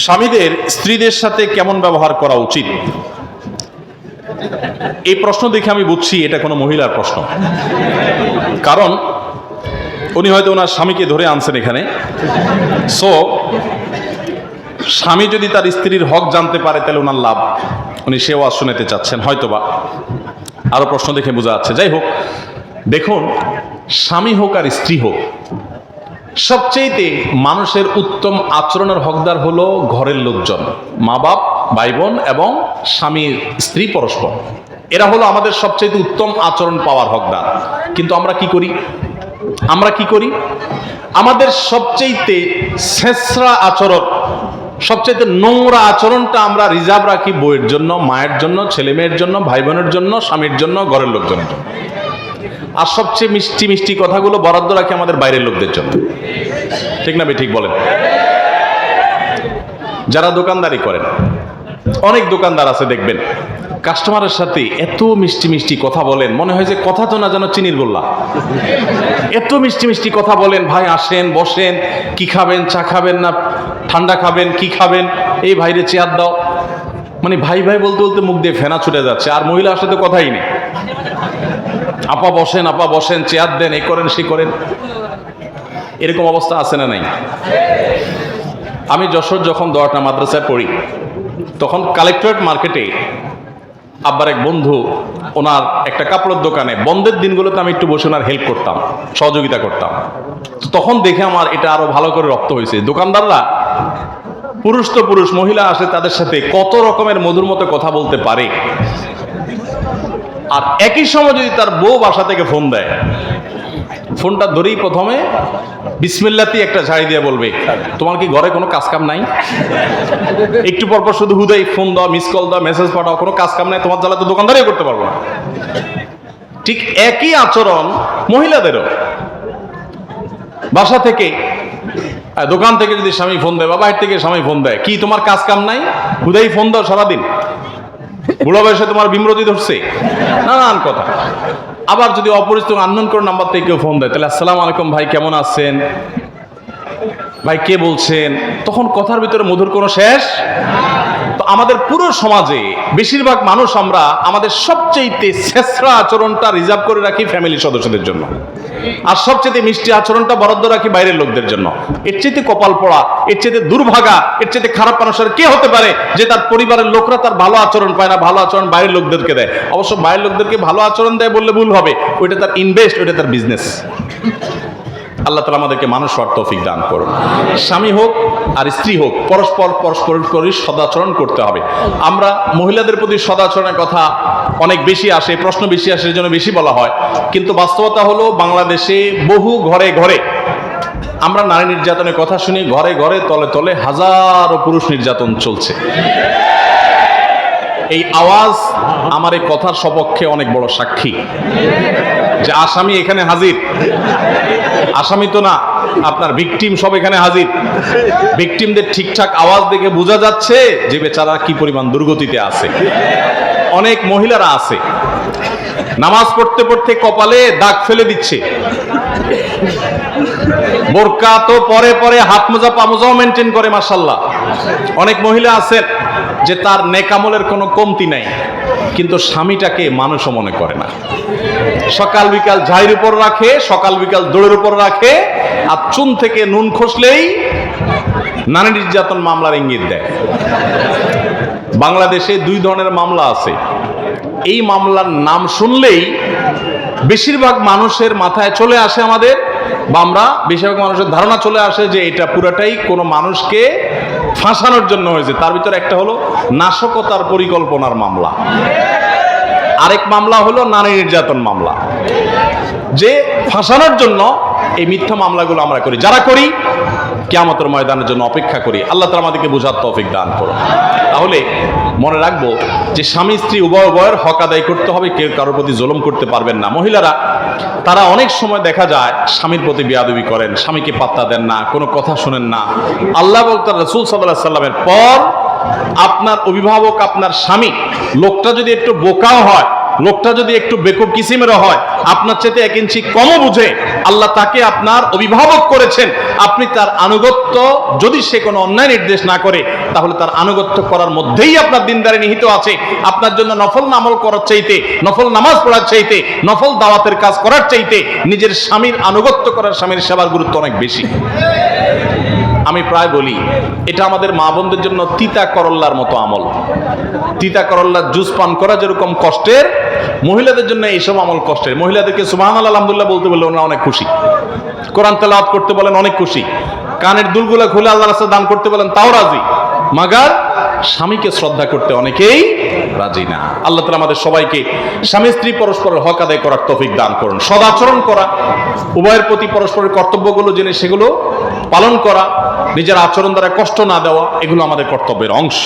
স্বামীদের স্ত্রীদের সাথে কেমন ব্যবহার করা উচিত? এই প্রশ্ন দেখে আমি বুঝছি এটা কোনো মহিলার প্রশ্ন, কারণ উনি হয়তো ওনার স্বামীকে ধরে আনছেন এখানে। সো স্বামী যদি তার স্ত্রীর হক জানতে পারে তাহলে ওনার লাভ, উনি সে ওয়াজ শুনেতে চাচ্ছেন হয়তোবা, আরো প্রশ্ন দেখে বোঝা যাচ্ছে। যাই হোক, দেখুন, স্বামী হোক আর স্ত্রী হোক, সবচেয়েতে মানুষের উত্তম আচরণের হকদার হলো ঘরের লোকজন, মা বাপ, ভাই বোন এবং স্বামী স্ত্রী পরস্পর। এরা হলো আমাদের সবচেয়ে উত্তম আচরণ পাওয়ার হকদার। কিন্তু আমরা কি করি? আমাদের সবচেয়ে ছেঁচড়া আচরণ, সবচেয়ে নোংরা আচরণটা আমরা রিজার্ভ রাখি বউয়ের জন্য, মায়ের জন্য, ছেলে মেয়ের জন্য, ভাই বোনের জন্য, স্বামীর জন্য, ঘরের লোকজনের জন্য। আর সবচেয়ে মিষ্টি মিষ্টি কথাগুলো বরাদ্দ রাখি আমাদের বাইরের লোকদের জন্য। ঠিক না? ঠিক বলেন। যারা দোকানদারি করেন, অনেক দোকানদার আছে দেখবেন, কাস্টমারের সাথে এত মিষ্টি মিষ্টি কথা বলেন, মনে হয় যে কথা তো না যেন চিনির গোল্লা। এত মিষ্টি মিষ্টি কথা বলেন, ভাই আসেন, বসেন, কি খাবেন, চা খাবেন না ঠান্ডা খাবেন, কি খাবেন, এই ভাইরে চেয়ার দাও। মানে ভাই ভাই বলতে বলতে মুখ দিয়ে ফেনা ছুটে যাচ্ছে, আর মহিলার সাথে কথাই নেই। আপা বসেন, চেয়ার দেন, এই করেন, সে করেন। এরকম অবস্থা আছে না নাই? আমি যশোর যখন দোয়াটা মাদ্রাসায় পড়ি, তখন কালেক্টরেট মার্কেটে আব্বার এক বন্ধু, ওনার একটা কাপড়ের দোকানে বন্ধের দিনগুলোতে আমি একটু বসে ওনার হেল্প করতাম, সহযোগিতা করতাম। তখন দেখে আমার এটা আরো ভালো করে রপ্ত হয়েছে। দোকানদাররা পুরুষ তো পুরুষ, মহিলা আসে, তাদের সাথে কত রকমের মধুর মতো কথা বলতে পারে। আর একই সময় যদি তার বউ বাসা থেকে ফোন দেয়, ফোনটা ধরেই প্রথমে বিসমিল্লাতি একটা ঝাড়ি দিয়ে বলবে, তোমার কি ঘরে কোনো কাজ কাম নাই? একটু পরপর শুধু হুদাই ফোন দাও, মিস কল দাও, মেসেজ পাঠাও, কোনো কাজ কাম নাই, তোমার জ্বালা তো দোকানদারিও করতে পারবো না। ঠিক একই আচরণ মহিলাদেরও। বাসা থেকে, দোকান থেকে যদি স্বামী ফোন দেয় বা বাইরে থেকে স্বামী ফোন দেয়, কি তোমার কাজ কাম নাই? হুদাই ফোন দাও সারাদিন, বুড়া বয়সে তোমার বিমরতি ধরছে, নানান কথা। আবার যদি অপরিচিত আননোন করে নাম্বার থেকে কেউ ফোন দেয়, তাহলে আসসালামু আলাইকুম ভাই, কেমন আছেন ভাই, কে বলছেন? তখন কথার ভিতরে মধুর কোনো শেষ। তো আমাদের পুরো সমাজে বেশিরভাগ মানুষ আমরা আমাদের সবচেয়ে ছেঁচড়া আচরণটা রিজার্ভ করে রাখি ফ্যামিলির সদস্যদের জন্য, আর সবচেয়ে মিষ্টি আচরণটা বরাদ্দ রাখি বাইরের লোকদের জন্য। এর চাইতে কপাল পড়া, এর চাইতে দুর্ভাগা, এর চাইতে খারাপ মানুষের কে হতে পারে যে তার পরিবারের লোকরা তার ভালো আচরণ পায় না, ভালো আচরণ বাইরের লোকদেরকে দেয়। অবশ্য বাইরের লোকদেরকে ভালো আচরণ দেয় বললে ভুল হবে, ওইটা তার ইনভেস্ট, ওইটা তার বিজনেস। আল্লাহ তাআলা আমাদেরকে মানুষ হওয়ার তৌফিক দান করুন। স্বামী হোক আর স্ত্রী হোক, পরস্পরের সদাচরণ করতে হবে। আমরা মহিলাদের প্রতি সদাচরণের কথা অনেক বেশি আসে, প্রশ্ন বেশি আসে, এর জন্য বেশি বলা হয়। কিন্তু বাস্তবতা হলো বাংলাদেশে বহু ঘরে ঘরে আমরা নারী নির্যাতনের কথা শুনি, ঘরে ঘরে তলে তলে হাজারো পুরুষ নির্যাতন চলছে। এই আওয়াজ আমার এই কথার সপক্ষে অনেক বড় সাক্ষী যে আসামি এখানে হাজির। আসামি তো না, আপনার ভিকটিম সব এখানে হাজির। ভিকটিমদের ঠিকঠাক আওয়াজ দেখে বোঝা যাচ্ছে যে বেচারা কি পরিমাণ দুর্গতিতে আছে। অনেক মহিলারা আছে নামাজ পড়তে পড়তে কপালে দাগ ফেলে দিচ্ছে, বোরকা তো পরে পরে হাত মোজা পা মোজাও মেনটেন করে, মাশাআল্লাহ। অনেক মহিলা আছেন যে তার নেকামলের কোনো কমতি নাই, কিন্তু স্বামীটাকে মানুষও মনে করে না। সকাল বিকাল ঝাইয়ের উপর রাখে, সকাল বিকাল দৌড়ের উপর রাখে, আর চুন থেকে নুন খসলেই নারী নির্যাতন মামলার ইঙ্গিত দেয়। বাংলাদেশে দুই ধরনের মামলা আছে। এই মামলার নাম শুনলেই বেশিরভাগ মানুষের মাথায় চলে আসে আমাদের, বা আমরা বেশিরভাগ মানুষের ধারণা চলে আসে যে এটা পুরাটাই কোনো মানুষকে ফাঁসানোর জন্য হয়েছে। তার ভিতরে একটা হলো নাশকতার পরিকল্পনার মামলা, আরেক মামলা হলো নারী নির্যাতন মামলা। যে ফাঁসানোর জন্য এই মিথ্যা মামলাগুলো আমরা করি, যারা করি কিয়ামতের ময়দানের জন্য অপেক্ষা করি। আল্লাহ তাআলা আমাদেরকে বোঝার তৌফিক দান করুন। তাহলে মনে রাখবো যে স্বামী স্ত্রী উভয়ের হক আদায় করতে হবে, কেউ কারোর প্রতি জুলুম করতে পারবেন না। মহিলারা তারা অনেক সময় দেখা যায় স্বামীর প্রতি বেয়াদবি করেন, স্বামীকে পাত্তা দেন না, কোনো কথা শুনেন না। আল্লাহ এবং তার রাসূল সাল্লাল্লাহু আলাইহি সাল্লামের পর আপনার অভিভাবক, আপনার স্বামী, লোকটা যদি একটু বোকাও হয়, লোকটা যদি একটু বেকুব কিসিমেরও হয়, আপনার চাইতে 1 ইঞ্চি কমও বুঝে, আল্লাহ তাকে আপনার অভিভাবক করেছেন, আপনি তার আনুগত্য, যদি সে কোনো অন্যায় নির্দেশ না করে তাহলে তার আনুগত্য করার মধ্যেই আপনার দিনদারি নিহিত আছে। আপনার জন্য নফল আমল করার চাইতে, নফল নামাজ পড়ার চাইতে, নফল দাওয়াতের কাজ করার চাইতে নিজের স্বামীর আনুগত্য করার, স্বামীর সেবার গুরুত্ব অনেক বেশি। আমি প্রায় বলি, এটা আমাদের মা বোনদের জন্য তিতা করল্লার মতো আমল। তিতা করল্লার জুস পান করা যেরকম কষ্টের, মহিলাদের জন্য এইসব আমল কষ্টের। মহিলাদেরকে সুবহানাল্লাহ আলহামদুলিল্লাহ বলতে বললে ওনারা অনেক খুশি, কোরআন তেলাওয়াত করতে বলেন অনেক খুশি, কানের দুলগুলা খুলে আল্লাহর রাস্তায় দান করতে বলেন তাও রাজি, মাগার স্বামীকে শ্রদ্ধা করতে অনেকেই রাজি না। আল্লাহ তাআলা আমাদের সবাইকে স্বামী স্ত্রী পরস্পরের হক আদায় করার তৌফিক দান করুন। সদাচরণ করা, উভয়ের প্রতি পরস্পরের কর্তব্যগুলো জেনে সেগুলো পালন করা, নিজের আচরণ দ্বারা কষ্ট না দেওয়া, এগুলো আমাদের কর্তব্যের অংশ।